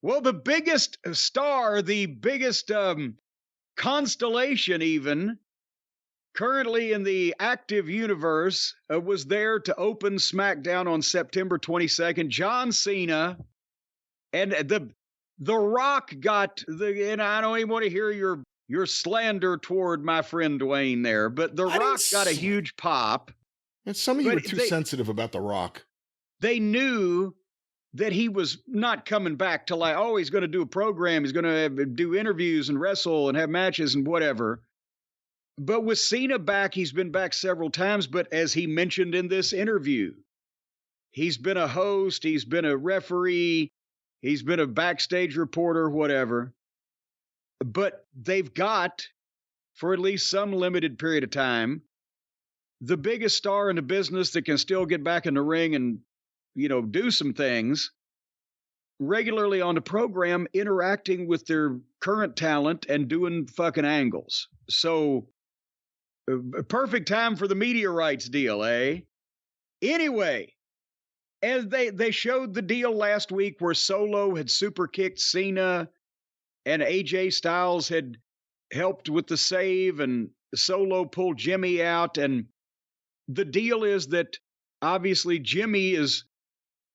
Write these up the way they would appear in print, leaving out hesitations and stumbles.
Well, the biggest star, the biggest constellation, even currently in the active universe, was there to open SmackDown on September 22nd. John Cena and the Rock got the. And I don't even want to hear your slander toward my friend Dwayne there, but the Rock got a huge pop. And some of you But are too sensitive about The Rock. They knew that he was not coming back to like, oh, he's going to do a program. He's going to do interviews and wrestle and have matches and whatever. But with Cena back, he's been back several times. But as he mentioned in this interview, he's been a host, he's been a referee, he's been a backstage reporter, whatever. But they've got, for at least some limited period of time, the biggest star in the business that can still get back in the ring and, do some things regularly on the program, interacting with their current talent and doing fucking angles. So, a perfect time for the media rights deal, eh? Anyway, as they showed the deal last week where Solo had super kicked Cena and AJ Styles had helped with the save and Solo pulled Jimmy out. And the deal is that obviously Jimmy is,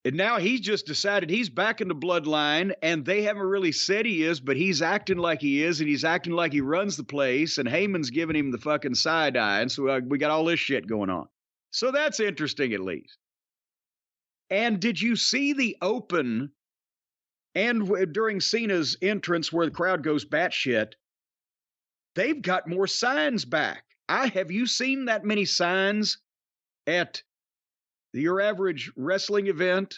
and now he's just decided he's back in the bloodline, and they haven't really said he is, but he's acting like he is, and he's acting like he runs the place, and Heyman's giving him the fucking side eye, and so we got all this shit going on. So that's interesting, at least. And did you see the open, and during Cena's entrance where the crowd goes batshit, they've got more signs back. Have you seen that many signs at your average wrestling event,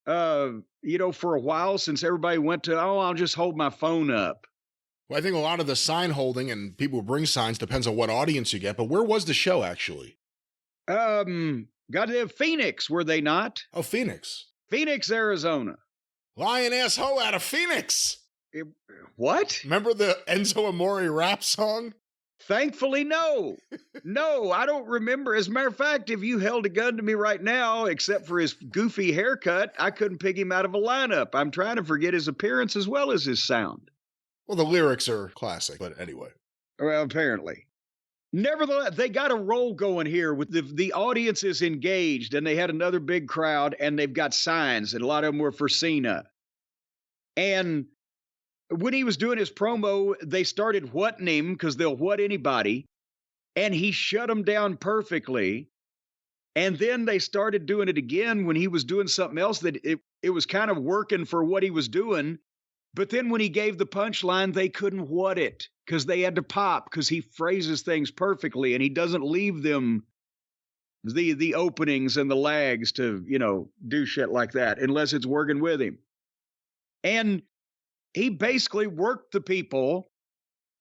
for a while since everybody went to, I'll just hold my phone up? Well, I think a lot of the sign holding and people who bring signs depends on what audience you get, but where was the show actually? Got to have Phoenix, were they not? Oh, Phoenix. Phoenix, Arizona. Lion asshole out of Phoenix. What? Remember the Enzo Amore rap song? Thankfully, no. No, I don't remember. As a matter of fact, if you held a gun to me right now, except for his goofy haircut, I couldn't pick him out of a lineup. I'm trying to forget his appearance as well as his sound. Well, the lyrics are classic, but anyway. Well, apparently. Nevertheless, they got a roll going here with the audience is engaged, and they had another big crowd, and they've got signs, and a lot of them were for Cena. And when he was doing his promo, they started whatting him because they'll what anybody, and he shut them down perfectly. And then they started doing it again when he was doing something else that it was kind of working for what he was doing. But then when he gave the punchline, they couldn't what it because they had to pop because he phrases things perfectly and he doesn't leave them the openings and the lags to, do shit like that unless it's working with him. And he basically worked the people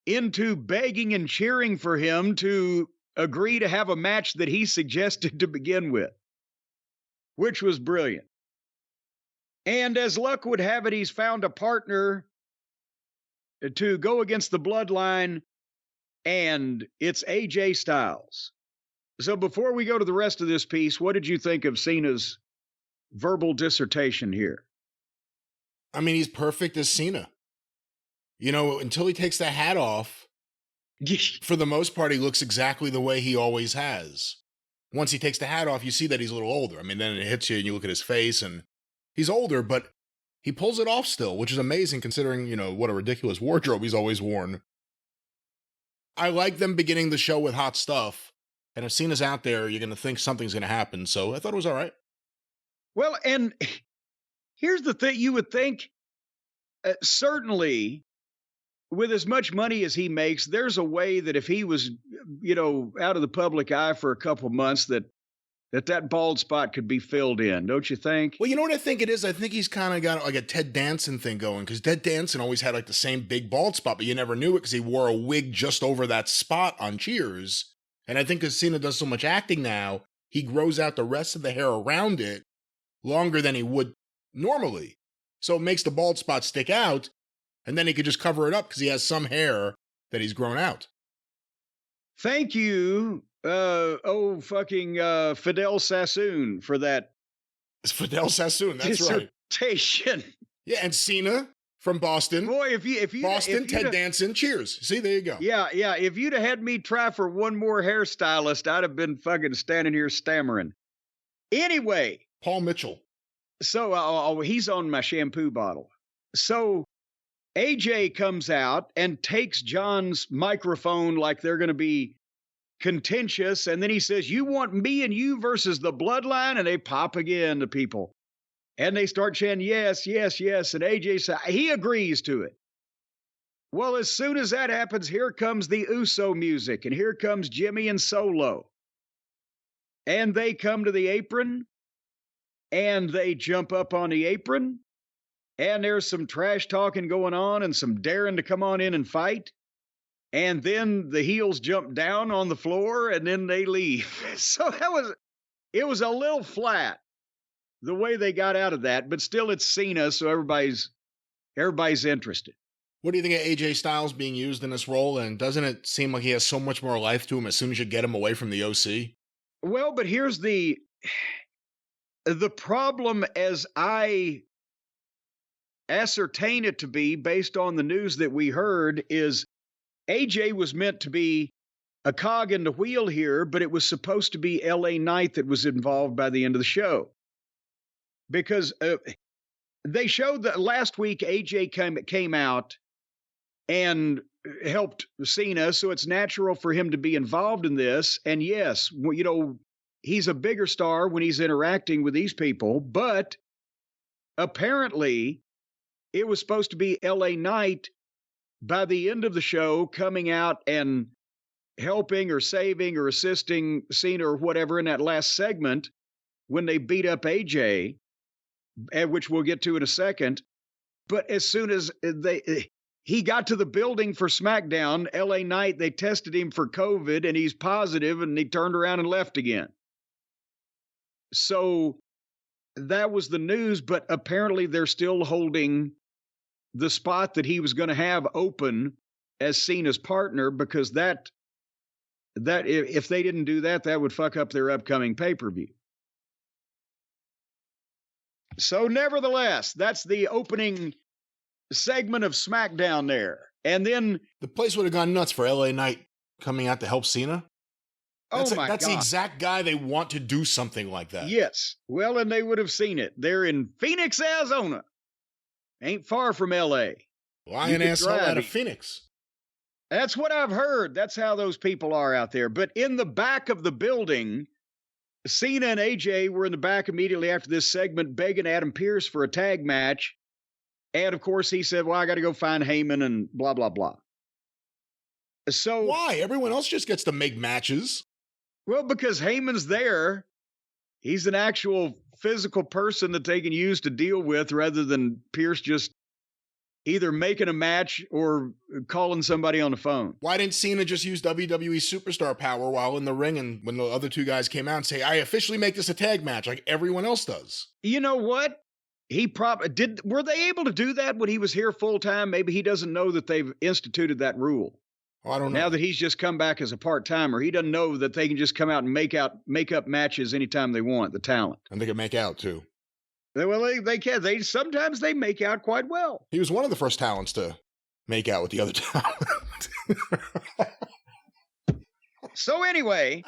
into begging and cheering for him to agree to have a match that he suggested to begin with, which was brilliant. And as luck would have it, he's found a partner to go against the bloodline, and it's AJ Styles. So before we go to the rest of this piece, what did you think of Cena's verbal dissertation here? I mean, he's perfect as Cena. Until he takes the hat off, for the most part, he looks exactly the way he always has. Once he takes the hat off, you see that he's a little older. I mean, then it hits you and you look at his face and he's older, but he pulls it off still, which is amazing considering, what a ridiculous wardrobe he's always worn. I like them beginning the show with hot stuff. And if Cena's out there, you're going to think something's going to happen. So I thought it was all right. Well, and here's the thing. You would think, certainly, with as much money as he makes, there's a way that if he was, out of the public eye for a couple months, that bald spot could be filled in, don't you think? Well, you know what I think it is? I think he's kind of got like a Ted Danson thing going, because Ted Danson always had like the same big bald spot, but you never knew it because he wore a wig just over that spot on Cheers. And I think because Cena does so much acting now, he grows out the rest of the hair around it longer than he would normally. So it makes the bald spot stick out, and then he could just cover it up because he has some hair that he's grown out. Thank you, Fidel Sassoon, for that. It's Fidel Sassoon, that's right. Dissertation. Yeah, and Cena from Boston. Boy, if you Boston, Ted Danson, cheers. See, there you go. Yeah. If you'd have had me try for one more hairstylist, I'd have been fucking standing here stammering. Anyway. Paul Mitchell. So he's on my shampoo bottle. So AJ comes out and takes John's microphone like they're going to be contentious. And then he says, you want me and you versus the bloodline? And they pop again to people. And they start chanting, yes, yes, yes. And AJ says, he agrees to it. Well, as soon as that happens, here comes the Uso music. And here comes Jimmy and Solo. And they come to the apron. And they jump up on the apron. And there's some trash talking going on and some daring to come on in and fight. And then the heels jump down on the floor and then they leave. So it was a little flat the way they got out of that, but still it's Cena, so everybody's interested. What do you think of AJ Styles being used in this role? And doesn't it seem like he has so much more life to him as soon as you get him away from the OC? Well, but here's the problem as I ascertain it to be based on the news that we heard is AJ was meant to be a cog in the wheel here, but it was supposed to be LA Knight that was involved by the end of the show. Because they showed that last week AJ came out and helped Cena, so it's natural for him to be involved in this. And yes, you know, he's a bigger star when he's interacting with these people, but apparently it was supposed to be LA Knight by the end of the show coming out and helping or saving or assisting Cena or whatever in that last segment when they beat up AJ, which we'll get to in a second. But as soon as he got to the building for SmackDown, LA Knight, they tested him for COVID and he's positive and he turned around and left again. So that was the news, but apparently they're still holding the spot that he was going to have open as Cena's partner because that if they didn't do that, that would fuck up their upcoming pay-per-view. So nevertheless, that's the opening segment of SmackDown there. And then the place would have gone nuts for LA Knight coming out to help Cena. That's God. The exact guy they want to do something like that. Yes. Well, and they would have seen it. They're in Phoenix, Arizona. Ain't far from LA. Lion asshole out of Phoenix. That's what I've heard. That's how those people are out there. But in the back of the building, Cena and AJ were in the back immediately after this segment begging Adam Pearce for a tag match. And, of course, he said, well, I got to go find Heyman and blah, blah, blah. So why? Everyone else just gets to make matches. Well, because Heyman's there. He's an actual physical person that they can use to deal with rather than Pearce just either making a match or calling somebody on the phone. Why didn't Cena just use WWE Superstar power while in the ring and when the other two guys came out and say, I officially make this a tag match like everyone else does? You know what? He probably did. Were they able to do that when he was here full time? Maybe he doesn't know that they've instituted that rule. Oh, I don't know. Now that he's just come back as a part-timer, he doesn't know that they can just come out and make up matches anytime they want, the talent. And they can make out too. Well, they can. Sometimes they make out quite well. He was one of the first talents to make out with the other talent. So anyway,